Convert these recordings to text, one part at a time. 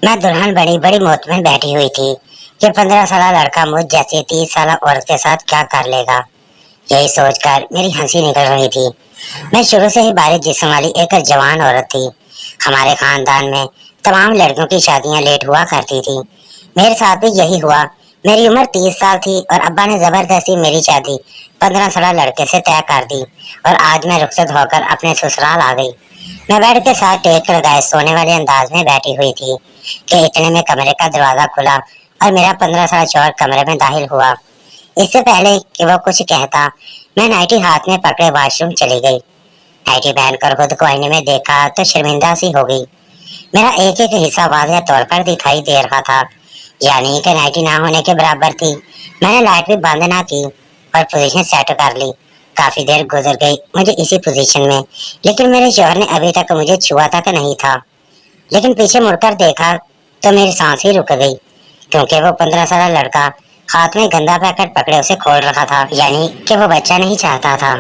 मैं दुल्हन बड़ी बड़ी मुतमिन बैठी हुई थी कि 15 साल लड़का मुझ जैसी 30 साल औरत के साथ क्या कर लेगा। यही सोचकर मेरी हंसी निकल रही थी। मैं शुरू से ही बारिश जिस्म वाली एक जवान औरत थी। हमारे खानदान में तमाम लड़कियों की शादियां लेट हुआ करती थी। मेरे साथ भी यही हुआ। मेरी उम्र 30 साल थी और अब्बा ने जबरदस्ती मेरी शादी 15 साल लड़के से तय कर दी और आज मैं रुखसत होकर अपने ससुराल आ गई। मैं बेड के साथ टेक लगाए सोने वाले अंदाज में बैठी हुई थी कि इतने में कमरे का दरवाजा खुला और मेरा 15 साल शौहर कमरे में दाखिल हुआ। इससे पहले कि वो कुछ कहता, मैं नाइटी हाथ में पकड़े वॉशरूम चली गई। नाइटी पहनकर खुद को आईने में देखा तो शर्मिंदा सी हो गई। मेरा एक एक हिस्सा वाज़ेह तौर पर दिखाई दे रहा था, यानी कि नाइटी ना होने के बराबर थी। मैंने लाइट भी बंद ना की और पोजीशन सेट कर ली। काफी देर गुजर गई मुझे इसी पोजीशन में, लेकिन मेरे शौहर ने अभी तक मुझे छुआ तक नहीं था। लेकिन पीछे मुड़कर देखा तो मेरी सांस ही रुक गई, क्योंकि वो 15 साल लड़का हाथ में गंदा पैकेट पकड़े उसे खोल रहा था, यानी कि वो बच्चा नहीं चाहता था।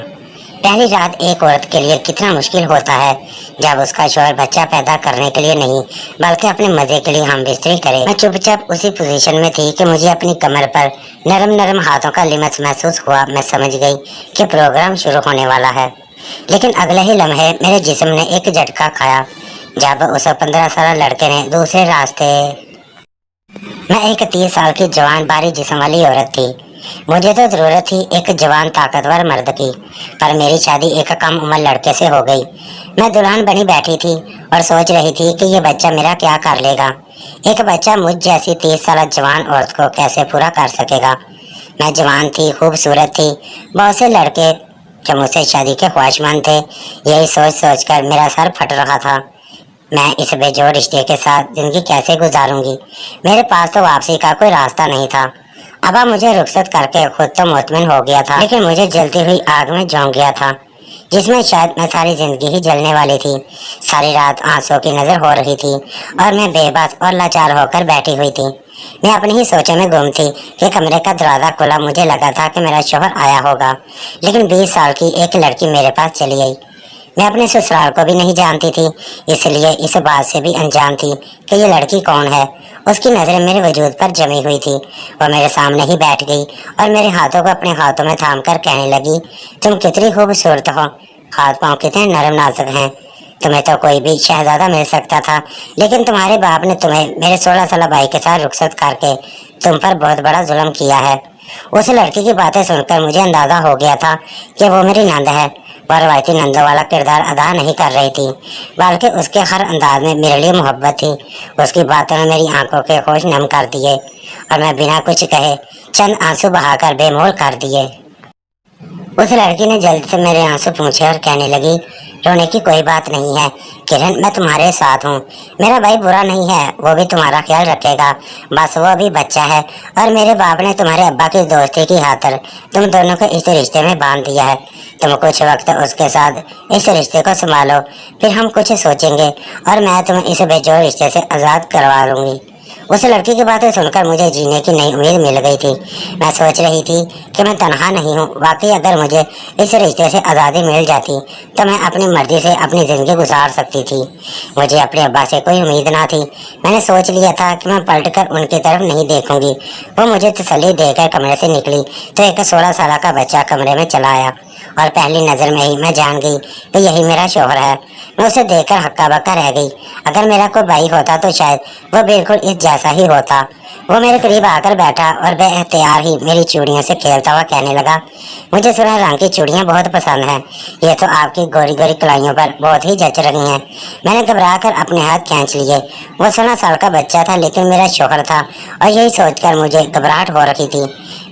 पहली रात एक औरत के लिए कितना मुश्किल होता है जब उसका शौहर बच्चा पैदा करने के लिए नहीं बल्कि अपने मजे के लिए हम बिस्तरी करे। मैं चुपचाप उसी पोजीशन में थी कि मुझे अपनी कमर पर नरम नरम हाथों का लिमस महसूस हुआ। मैं समझ गई कि प्रोग्राम शुरू होने वाला है, लेकिन अगले ही लम्हे मेरे जिस्म ने एक झटका खाया जब उस 15 साल लड़के ने दूसरे रास्ते। मैं एक 30 साल की जवान बारी जिस्म वाली औरत थी। मुझे तो जरूरत थी एक जवान ताकतवर मर्द की, पर मेरी शादी एक कम उम्र लड़के से हो गई। मैं दुल्हन बनी बैठी थी और सोच रही थी कि ये बच्चा मेरा क्या कर लेगा। एक बच्चा मुझ जैसी 30 साल जवान औरत को कैसे पूरा कर सकेगा। मैं जवान थी, खूबसूरत थी, बहुत से लड़के जो मुझसे शादी के ख्वाहिशमंद थे। यही सोच सोच कर मेरा सर फट रहा था। मैं इस बेजोड़ रिश्ते के साथ जिंदगी कैसे गुजारूंगी। मेरे पास तो वापसी का कोई रास्ता नहीं था। अबा मुझे रुखसत करके खुद तो मुतमिन हो गया था, लेकिन मुझे जलती हुई आग में झोंक गया था, जिसमें शायद मैं सारी जिंदगी ही जलने वाली थी। सारी रात आंसुओं की नजर हो रही थी और मैं बेबस और लाचार होकर बैठी हुई थी। मैं अपनी ही सोचों में गुम थी कि कमरे का दरवाजा खुला। मुझे लगा था कि मेरा शौहर आया होगा, लेकिन 20 साल की एक लड़की मेरे पास चली आई। मैं अपने ससुराल को भी नहीं जानती थी, इसलिए इस बात से भी अनजान थी कि ये लड़की कौन है। उसकी नजरें मेरे वजूद पर जमी हुई थी। वो मेरे सामने ही बैठ गई और मेरे हाथों को अपने हाथों में थाम कर कहने लगी, तुम कितनी खूबसूरत हो, हाथ पांव कितने नरम नाजुक हैं। तुम्हें तो कोई भी शहजादा मिल सकता था, लेकिन तुम्हारे बाप ने तुम्हें मेरे 16 साल भाई के साथ रुखसत करके तुम पर बहुत बड़ा जुल्म किया है। उस लड़की की बातें सुनकर मुझे अंदाजा हो गया था कि वो मेरी नंद है। वह रवायती नंदों वाला किरदार अदा नहीं कर रही थी, बल्कि उसके हर अंदाज में मेरे लिए मोहब्बत थी। उसकी बातों ने मेरी आंखों के होश नम कर दिए और मैं बिना कुछ कहे चंद आंसू बहाकर बेमोल कर दिए। उस लड़की ने जल्दी से मेरे आंसू पूछे और कहने लगी, रोने की कोई बात नहीं है किरण, मैं तुम्हारे साथ हूँ। मेरा भाई बुरा नहीं है, वो भी तुम्हारा ख्याल रखेगा। बस वो अभी बच्चा है और मेरे बाप ने तुम्हारे अब्बा की दोस्ती की खातिर तुम दोनों को इस रिश्ते में बांध दिया है। तुम कुछ वक्त उसके साथ इस रिश्ते को संभालो, फिर हम कुछ सोचेंगे और मैं तुम्हें इस बेजोड़ रिश्ते से आज़ाद करवा लूँगी। उस लड़की की बातें सुनकर मुझे जीने की नई उम्मीद मिल गई थी। मैं सोच रही थी कि मैं तनहा नहीं हूँ। वाकई अगर मुझे इस रिश्ते से आज़ादी मिल जाती तो मैं अपनी मर्जी से अपनी ज़िंदगी गुजार सकती थी। मुझे अपने अब्बा से कोई उम्मीद ना थी। मैंने सोच लिया था कि मैं पलटकर उनकी तरफ नहीं देखूंगी। वो मुझे तसल्ली देकर कमरे से निकली तो एक 16 साल का बच्चा कमरे में चला आया और पहली नज़र में ही मैं जान गई कि यही मेरा शौहर है। मैं उसे देखकर हक्का बक्का रह गई। अगर मेरा कोई भाई होता तो शायद वो बिल्कुल इस जैसा ही होता। वो मेरे करीब आकर बैठा और बेख्तियार ही मेरी चूड़ियों से खेलता हुआ कहने लगा, मुझे सुनहरे रंग की चूड़ियाँ बहुत पसंद हैं। ये तो आपकी गोरी गोरी कलाइयों पर बहुत ही जच रही हैं। मैंने घबरा कर अपने हाथ खींच लिए। वो 16 साल का बच्चा था, लेकिन मेरा शौहर था और यही सोचकर मुझे घबराहट हो रही थी।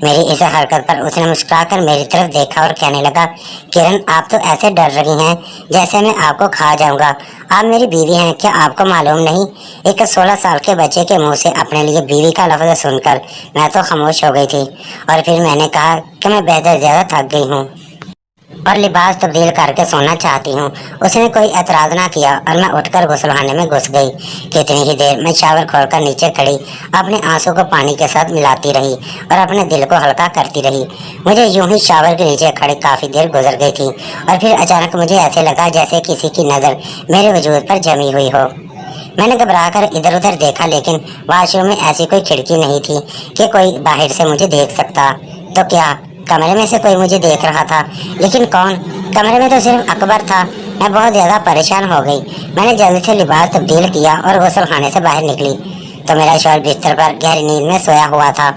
मेरी इस हरकत पर उसने मुस्कुराकर मेरी तरफ देखा और कहने लगा, किरण आप तो ऐसे डर रही हैं जैसे मैं आपको खा जाऊंगा। आप मेरी बीवी हैं, क्या आपको मालूम नहीं? एक 16 साल के बच्चे के मुंह से अपने लिए बीवी का लफ्ज़ सुनकर मैं तो खामोश हो गई थी और फिर मैंने कहा कि मैं बेहद ज़्यादा थक गई हूँ और लिबास तब्दील करके सोना चाहती हूँ। उसने कोई एतराज़ ना किया और मैं उठकर गुस्लखाने में घुस गई। कितनी ही देर मैं शावर खोलकर नीचे खड़ी अपने आंसू को पानी के साथ मिलाती रही और अपने दिल को हल्का करती रही। मुझे यूं ही शावर के नीचे खड़ी काफ़ी देर गुजर गई थी और फिर अचानक मुझे ऐसे लगा जैसे किसी की नज़र मेरे वजूद पर जमी हुई हो। मैंने घबरा कर इधर उधर देखा, लेकिन वॉशरूम में ऐसी कोई खिड़की नहीं थी कि कोई बाहर से मुझे देख सकता। तो क्या कमरे में से कोई मुझे देख रहा था? लेकिन कौन? कमरे में तो सिर्फ अकबर था। मैं बहुत ज्यादा परेशान हो गई। मैंने जल्दी से लिबास तब्दील किया और गुस्ल खाने से बाहर निकली तो मेरा शौहर बिस्तर पर गहरी नींद में सोया हुआ था।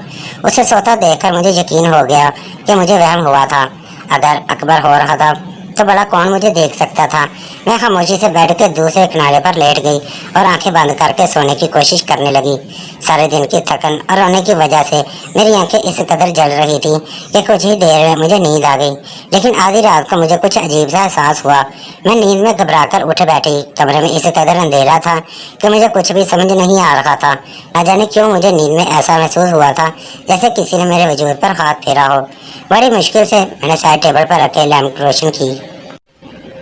उसे सोता देखकर मुझे यकीन हो गया कि मुझे वहम हुआ था। अगर अकबर हो रहा था तो बड़ा कौन मुझे देख सकता था। मैं खामोशी से बैठ के दूसरे किनारे पर लेट गई और आंखें बंद करके सोने की कोशिश करने लगी। सारे दिन की थकन और रोने की वजह से मेरी आंखें इस कदर जल रही थी कि कुछ ही देर में मुझे नींद आ गई। लेकिन आधी रात को मुझे कुछ अजीब सा एहसास हुआ। मैं नींद में घबराकर उठ बैठी। कमरे में इस कदर अंधेरा था कि मुझे कुछ भी समझ नहीं आ रहा था। न जाने क्यों मुझे नींद में ऐसा महसूस हुआ था जैसे किसी ने मेरे वजूद पर हाथ फेरा हो। बड़ी मुश्किल से मैंने साइड टेबल पर रखे लैंप रोशन की।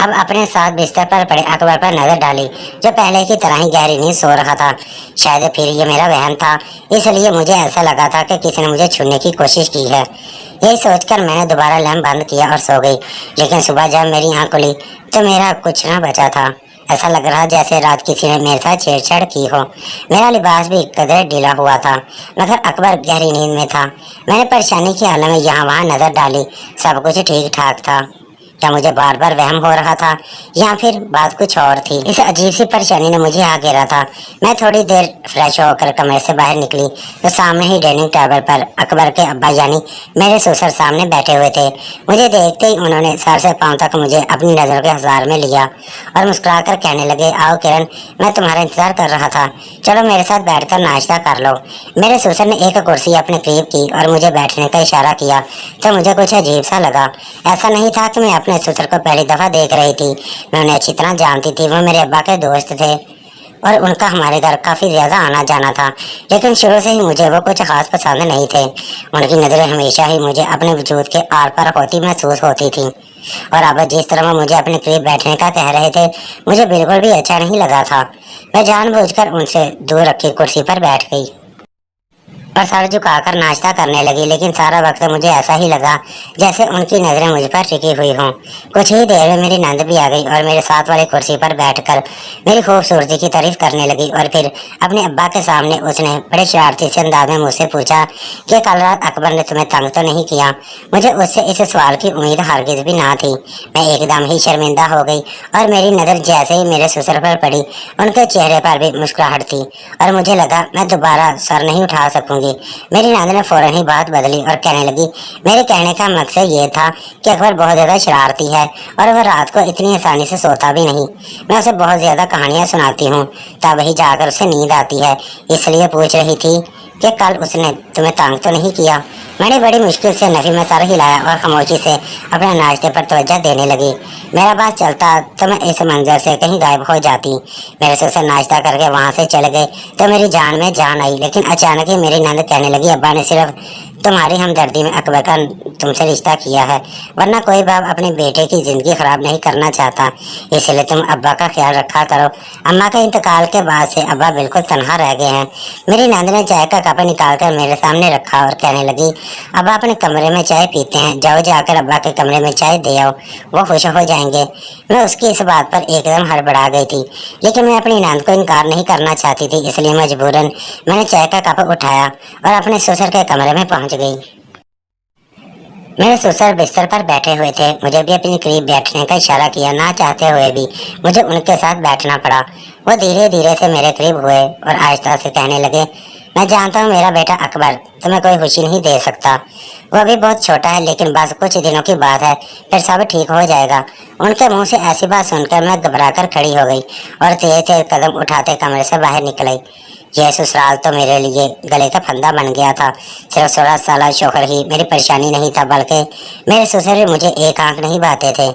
अब अपने साथ बिस्तर पर पड़े अकबर पर नजर डाली, जो पहले की तरह ही गहरी नींद सो रहा था। शायद फिर ये मेरा वहम था, इसलिए मुझे ऐसा लगा था कि किसी ने मुझे छूने की कोशिश की है। यही सोचकर मैंने दोबारा लैंप बंद किया और सो गई। लेकिन सुबह जब मेरी आंख खुली तो मेरा कुछ न बचा था। ऐसा लग रहा जैसे रात किसी ने मेरे साथ छेड़छाड़ की हो। मेरा लिबास भी कदर ढीला हुआ था, मगर अकबर गहरी नींद में था। मैंने परेशानी की हालत में यहाँ वहाँ नजर डाली, सब कुछ ठीक ठाक था। क्या मुझे बार बार वहम हो रहा था या फिर बात कुछ और थी? इस अजीब सी परेशानी ने मुझे आ घेरा था। मैं थोड़ी देर फ्रेश होकर कमरे से बाहर निकली तो सामने ही डाइनिंग टेबल पर अकबर के अब्बा यानी मेरे ससुर सामने बैठे हुए थे। मुझे देखते ही उन्होंने सर से पांव तक मुझे अपनी नजरों के हजार में लिया और मुस्कुराकर कहने लगे, आओ किरण, मैं तुम्हारा इंतजार कर रहा था, चलो मेरे साथ बैठकर नाश्ता कर लो। मेरे ससुर ने एक कुर्सी अपने करीब की और मुझे बैठने का इशारा किया तो मुझे कुछ अजीब सा लगा। ऐसा नहीं था कि मैं अपने ससुर को पहली दफा देख रही थी। मैं उन्हें अच्छी तरह जानती थी। वो मेरे अब्बा के दोस्त थे और उनका हमारे घर काफी ज्यादा आना जाना था। लेकिन शुरू से ही मुझे वो कुछ खास पसंद नहीं थे। उनकी नजरें हमेशा ही मुझे अपने वजूद के आर पार होती महसूस होती थी। और अब जिस तरह वो मुझे अपने करीब बैठने का कह रहे थे, मुझे बिल्कुल भी अच्छा नहीं लगा था। मैं जानबूझकर उनसे दूर रखी कुर्सी पर बैठ गई और सर झुकाकर नाश्ता करने लगी। लेकिन सारा वक्त मुझे ऐसा ही लगा जैसे उनकी नजरें मुझ पर टिकी हुई हों। कुछ ही देर में मेरी नंद भी आ गई और मेरे साथ वाली कुर्सी पर बैठकर मेरी खूबसूरती की तारीफ करने लगी। और फिर अपने अब्बा के सामने उसने बड़े शरारती से अंदाज में मुझसे पूछा कि कल रात अकबर ने तुम्हें तंग तो नहीं किया? मुझे उससे इस सवाल की उम्मीद हरगिज भी ना थी। मैं एकदम ही शर्मिंदा हो गई और मेरी नज़र जैसे ही मेरे ससुर पर पड़ी, उनके चेहरे पर भी मुस्कुराहट थी और मुझे लगा मैं दोबारा सर नहीं उठा सकूंगी। मेरी नानी ने फौरन ही बात बदली और कहने लगी, मेरे कहने का मकसद ये था कि अकबर बहुत ज्यादा शरारती है और वह रात को इतनी आसानी से सोता भी नहीं। मैं उसे बहुत ज्यादा कहानियां सुनाती हूँ, तब ही जाकर उसे नींद आती है। इसलिए पूछ रही थी कि कल उसने तुम्हें तंग तो नहीं किया? मैंने बड़ी मुश्किल से नफी में सर हिलाया और खामोशी से अपने नाश्ते पर तवज्जो देने लगी। मेरा बात चलता तो मैं इस मंजर से कहीं गायब हो जाती। मेरे ससुर नाश्ता करके वहाँ से चले गए तो मेरी जान में जान आई। लेकिन अचानक ही मेरी नंद कहने लगी, अब्बा ने सिर्फ तुम्हारी हमदर्दी में अकबर का तुमसे रिश्ता किया है, वरना कोई बाप अपने बेटे की जिंदगी खराब नहीं करना चाहता। इसलिए तुम अब्बा का ख्याल रखा करो। अम्मा के इंतकाल के बाद से अब्बा बिल्कुल तनहा रह गए हैं। मेरी नंद ने चाय का कप निकालकर मेरे सामने रखा और कहने लगी, अब्बा अपने कमरे में चाय पीते हैं, जाओ जाकर अब्बा के कमरे में चाय दे आओ, वो खुश हो जाएंगे। मैं उसकी इस बात पर एकदम हड़बड़ा गई थी, लेकिन मैं अपनी नंद को इनकार नहीं करना चाहती थी। इसलिए मजबूरन मैंने चाय का कप उठाया और अपने ससुर के कमरे में पहुंच गई। मेरे ससुर बिस्तर पर बैठे हुए थे। मुझे भी अपने करीब बैठने का इशारा किया। ना चाहते हुए भी मुझे उनके साथ बैठना पड़ा। वो धीरे धीरे से मेरे करीब हुए और आहिस्ता से कहने लगे, मैं जानता हूँ मेरा बेटा अकबर तुम्हें कोई खुशी नहीं दे सकता। वो अभी बहुत छोटा है, लेकिन बस कुछ दिनों की बात है, फिर सब ठीक हो जाएगा। उनके मुंह से ऐसी बात सुनकर मैं घबराकर खड़ी हो गई और तेज तेज कदम उठाते कमरे से बाहर निकली। यह ससुराल तो मेरे लिए गले का फंदा बन गया था। सिर्फ 16 साल शौहर ही मेरी परेशानी नहीं था, बल्कि मेरे ससुर मुझे एक आंख नहीं बाते थे।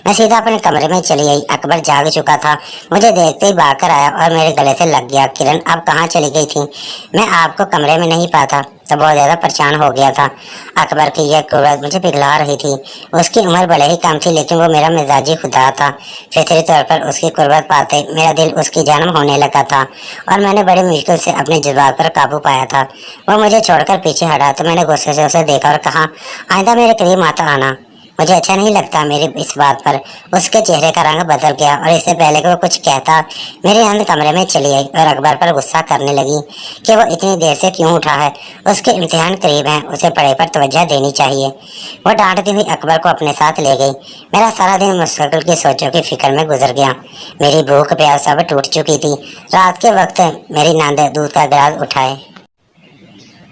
मैं सीधा अपने कमरे में चली आई। अकबर जाग चुका था। मुझे देखते ही भाग कर आया और मेरे गले से लग गया, किरण आप कहाँ चली गई थी? मैं आपको कमरे में नहीं पाता तो बहुत ज़्यादा परेशान हो गया था। अकबर की यह कुर्बत मुझे पिघला रही थी। उसकी उम्र भले ही कम थी, लेकिन वो मेरा मिजाजी खुदा था। फितरी तौर पर उसकी कुर्बत पाते मेरा दिल उसकी जानब होने लगा था और मैंने बड़ी मुश्किल से अपने जज्बात पर काबू पाया था। वो मुझे छोड़कर पीछे हटा तो मैंने गुस्से से उसे देखा और कहा, आइंदा मेरे करीब मत आना। मुझे अच्छा नहीं लगता मेरी इस बात पर। उसके चेहरे का रंग बदल गया और इससे पहले कि वो कुछ कहता मेरी नंद कमरे में चली आई और अकबर पर गुस्सा करने लगी कि वो इतनी देर से क्यों उठा है। उसके इम्तिहान करीब हैं, उसे पढ़ाई पर तवज्जो देनी चाहिए। वो डांटती हुई अकबर को अपने साथ ले गई। मेरा सारा दिन मुस्तकबिल की सोचों की फिक्र में गुजर गया। मेरी भूख प्यास सब टूट चुकी थी। रात के वक्त मेरी नंद दूध का गिलास उठाए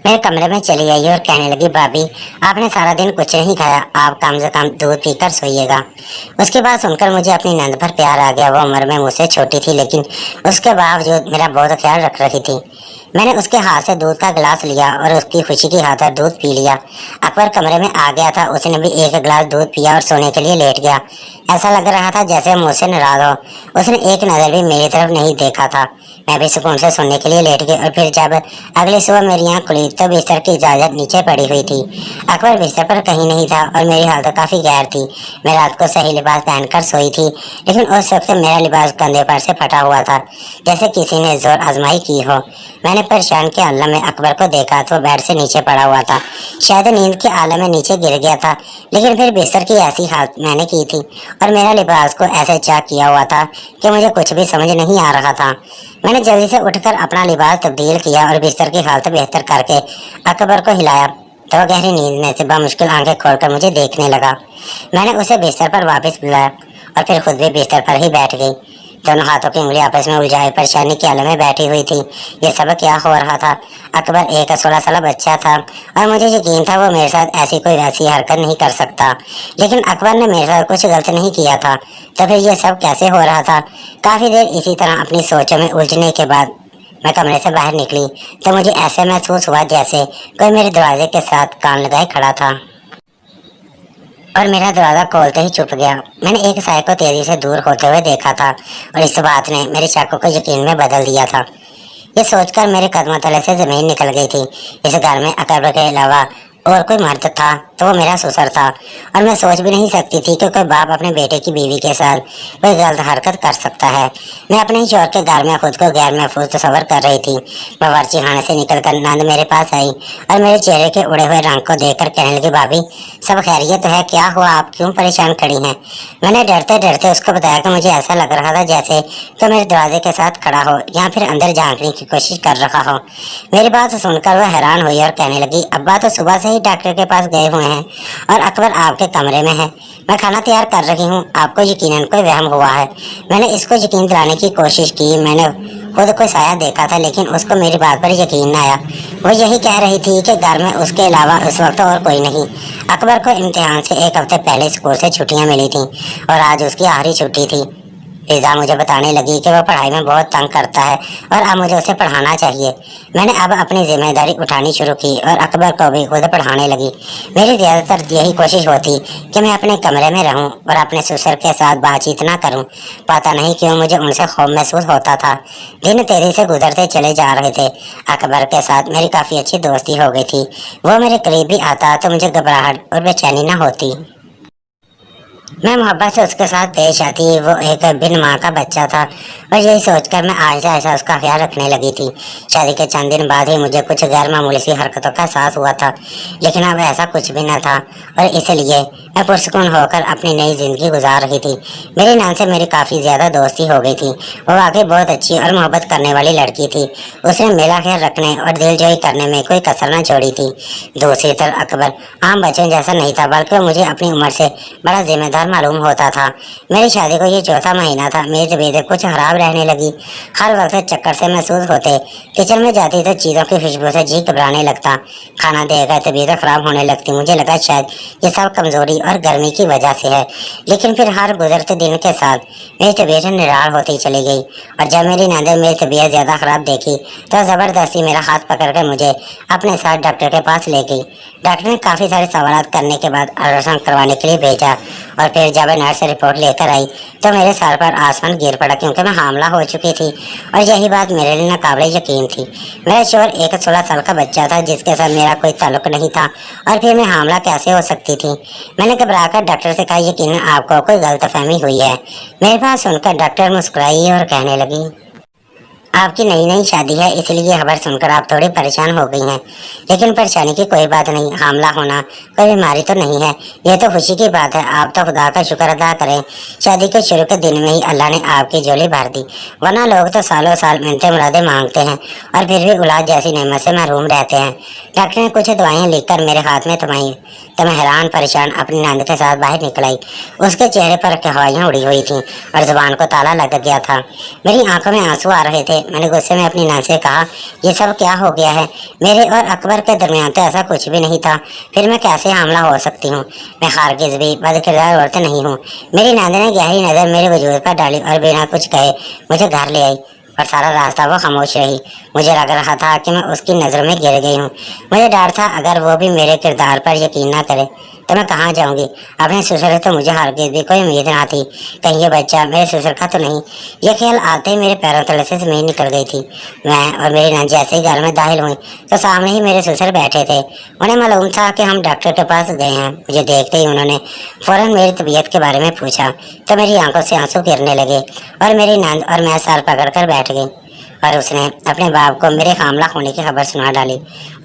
मेरे कमरे में चली आई और कहने लगी, भाभी आपने सारा दिन कुछ नहीं खाया, आप कम से कम दूध पीकर सोइएगा। उसकी बात सुनकर मुझे अपनी नंद पर प्यार आ गया। वो उम्र में मुझसे छोटी थी लेकिन उसके बावजूद मेरा बहुत ख्याल रख रही थी। मैंने उसके हाथ से दूध का गिलास लिया और उसकी खुशी की खातिर दूध पी लिया। अकबर कमरे में आ गया था, उसने भी एक गिलास दूध पिया और सोने के लिए लेट गया। ऐसा लग रहा था जैसे मुझसे नाराज हो। उसने एक नज़र भी मेरी तरफ नहीं देखा था। मैं भी सुकून से सोने के लिए लेट गई और फिर जब अगली सुबह मेरी आँख खुली तो बिस्तर की इजाज़त नीचे पड़ी हुई थी। अकबर बिस्तर पर कहीं नहीं था और मेरी हालत काफ़ी गैर थी। मैं रात को सही लिबास पहनकर सोई थी लेकिन उस वक्त मेरा लिबास कंधे पर से फटा हुआ था, जैसे किसी ने जोर आजमाई की हो। मैंने परेशान के आलम में अकबर को देखा तो बेड से नीचे पड़ा हुआ था। शायद नींद के आलम में नीचे गिर गया था, लेकिन फिर बिस्तर की ऐसी हालत मैंने की थी और मेरा लिबास को ऐसे चाक किया हुआ था कि मुझे कुछ भी समझ नहीं आ रहा था। मैंने जल्दी से उठकर अपना लिबास तब्दील किया और बिस्तर की हालत बेहतर करके अकबर को हिलाया तो गहरी नींद में से बामुश्किल आंखें खोलकर मुझे देखने लगा। मैंने उसे बिस्तर पर वापस बुलाया और फिर खुद भी बिस्तर पर ही बैठ गई। दोनों हाथों की उंगली आपस में उलझाए परेशानी के आलम में बैठी हुई थी। ये सब क्या हो रहा था? अकबर एक 16 साल बच्चा था और मुझे यकीन था वो मेरे साथ ऐसी कोई वैसी हरकत नहीं कर सकता, लेकिन अकबर ने मेरे साथ कुछ गलत नहीं किया था। तो फिर ये सब कैसे हो रहा था? काफ़ी देर इसी तरह अपनी सोचों में उलझने के बाद मैं कमरे से बाहर निकली तो मुझे ऐसे महसूस हुआ जैसे कोई मेरे दरवाजे के साथ कान लगाए खड़ा था और मेरा दरवाज़ा खोलते ही चुप गया। मैंने एक साय को तेजी से दूर होते हुए देखा था और इस बात ने मेरे शक को यकीन में बदल दिया था। ये सोचकर मेरे कदमों तले से ज़मीन निकल गई थी। इस घर में अकबर के अलावा और कोई मर्द था तो वो मेरा ससुर था और मैं सोच भी नहीं सकती थी कि कोई बाप अपने बेटे की बीवी के साथ कोई गलत हरकत कर सकता है। मैं अपने ही शौहर के घर में खुद को गैर महफूज तस्वर कर रही थी। बावर्ची खाने से निकलकर नंद मेरे पास आई और मेरे चेहरे के उड़े हुए रंग को देखकर कहने लगी, भाभी सब खैरियत है? क्या हुआ, आप क्यों परेशान खड़ी हैं? मैंने डरते डरते उसको बताया कि मुझे ऐसा लग रहा था जैसे कि मेरे दरवाजे के साथ खड़ा हो या फिर अंदर झांकने की कोशिश कर रहा हो। मेरी बात सुनकर वह हैरान हुई और कहने लगी, अब्बा तो सुबह से ही डॉक्टर के पास गए हुए हैं और अकबर आपके कमरे में है। मैं खाना तैयार कर रही हूँ, आपको यकीनन कोई वहम हुआ है। मैंने इसको यकीन दिलाने की कोशिश की। मैंने खुद को साया देखा था लेकिन उसको मेरी बात पर यकीन न आया। वो यही कह रही थी कि घर में उसके अलावा उस वक्त और कोई नहीं। अकबर को इम्तिहान से एक हफ्ते पहले स्कूल से छुट्टियाँ मिली थीं और आज उसकी आखिरी छुट्टी थी। फिजा मुझे बताने लगी कि वह पढ़ाई में बहुत तंग करता है और अब मुझे उसे पढ़ाना चाहिए। मैंने अब अपनी जिम्मेदारी उठानी शुरू की और अकबर को भी खुद पढ़ाने लगी। मेरी ज़्यादातर यही कोशिश होती कि मैं अपने कमरे में रहूं और अपने ससुर के साथ बातचीत ना करूं। पता नहीं क्यों मुझे उनसे खौफ महसूस होता था। दिन तेजी से गुजरते चले जा रहे थे। अकबर के साथ मेरी काफ़ी अच्छी दोस्ती हो गई थी। वो मेरे करीब भी आता तो मुझे घबराहट और बेचैनी ना होती। मैं मोहब्बत से उसके साथ पेश आती। वो एक बिन माँ का बच्चा था और यही सोचकर मैं आहिस्ता आहिस्ता उसका ख्याल रखने लगी थी। शादी के चंद दिन बाद ही मुझे कुछ गैर मामूली सी हरकतों का एहसास हुआ था, लेकिन अब ऐसा कुछ भी न था और इसलिए मैं पुरसुकून होकर अपनी नई ज़िंदगी गुजार रही थी। मेरी नान से मेरी काफ़ी ज़्यादा दोस्ती हो गई थी। वो वाकई बहुत अच्छी और मोहब्बत करने वाली लड़की थी। उसने मेरा ख्याल रखने और दिलजोई करने में कोई कसर न छोड़ी थी। दूसरी तरफ अकबर आम बच्चों जैसा नहीं था, बल्कि मुझे अपनी उम्र से बड़ा जिम्मेदार मालूम होता था। मेरी शादी को ये चौथा महीना था। मेरी तबीयत कुछ खराब रहने लगी। हर वक्त चक्कर से महसूस होते। किचन में जाती तो चीज़ों की खुशबू से जी घबराने लगता। खाना देकर तबीयत खराब होने लगती। मुझे लगा शायद ये सब कमज़ोरी और गर्मी की वजह से है, लेकिन फिर हर गुजरते दिन के साथ मेरी तबीयत निराल होती चली गई और जब मेरी नंदन मेरी तबीयत ज़्यादा ख़राब देखी तो ज़बरदस्ती मेरा हाथ पकड़कर मुझे अपने साथ डॉक्टर के पास ले गई। डॉक्टर ने काफ़ी सारे सवाल करने के बाद अल्ट्रासाउंड करवाने के लिए भेजा और फिर जब नर्स रिपोर्ट लेकर आई तो मेरे सर पर आसमान गिर पड़ा, क्योंकि मैं हामला हो चुकी थी और यही बात मेरे लिए नाकाबिले यकीन थी। मेरा शोहर एक 16 साल का बच्चा था जिसके साथ मेरा कोई ताल्लुक नहीं था और फिर मैं हामला कैसे हो सकती थी। मैंने घबराकर डॉक्टर से कहा, यकीन आपको कोई गलतफहमी हुई है। मेरे पास सुनकर डॉक्टर मुस्कुराई और कहने लगी, आपकी नई नई शादी है, इसलिए ये खबर सुनकर आप थोड़ी परेशान हो गई हैं। लेकिन परेशानी की कोई बात नहीं, हामला होना कोई बीमारी तो नहीं है, ये तो खुशी की बात है। आप तो खुदा का शुक्र अदा करें, शादी के शुरू के दिन में ही अल्लाह ने आपकी झोली भर दी, वरना लोग तो सालों साल मिन्नतें मुरादें मांगते हैं और फिर भी औलाद जैसी नेमत से महरूम रहते हैं। डॉक्टर ने कुछ दवाएं लिखकर मेरे हाथ में थमाई तो मैं हैरान परेशान अपनी नंद के साथ बाहर निकल आई। उसके चेहरे पर हवाइयाँ उड़ी हुई थीं और जुबान को ताला लग गया था। मेरी आंखों में आंसू आ रहे थे। मैंने गुस्से में अपनी नंद से कहा, ये सब क्या हो गया है? मेरे और अकबर के दरमियान तो ऐसा कुछ भी नहीं था, फिर मैं कैसे हामला हो सकती हूँ? मैं खारगिज भी बदकिरदार औरत नहीं हूँ। मेरी नंद ने गहरी नज़र मेरे वजूद पर डाली और बिना कुछ कहे मुझे घर ले आई, और सारा रास्ता वो खामोश रही। मुझे लग रहा था कि मैं उसकी नज़र में गिर गई हूँ। मुझे डर था अगर वो भी मेरे किरदार पर यकीन ना करे तो मैं कहाँ जाऊँगी? अपने ससुर तो मुझे हरगिज़ भी कोई उम्मीद ना थी, कहीं ये बच्चा मेरे ससुर का तो नहीं। ये ख्याल आते ही मेरे पैरों तले से ज़मीन निकल गई थी। मैं और मेरी नंद जैसे ही घर में दाखिल हुई तो सामने ही मेरे ससुर बैठे थे। उन्हें मालूम था कि हम डॉक्टर के पास गए हैं। मुझे देखते ही उन्होंने फ़ौरन मेरी तबीयत के बारे में पूछा तो मेरी आंखों से आंसू गिरने लगे और मेरी नंद और मैं सर पकड़ कर बैठ गई। और उसने अपने बाप को मेरे हामला होने की खबर सुना डाली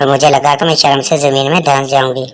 और मुझे लगा कि मैं शर्म से ज़मीन में धंस जाऊंगी।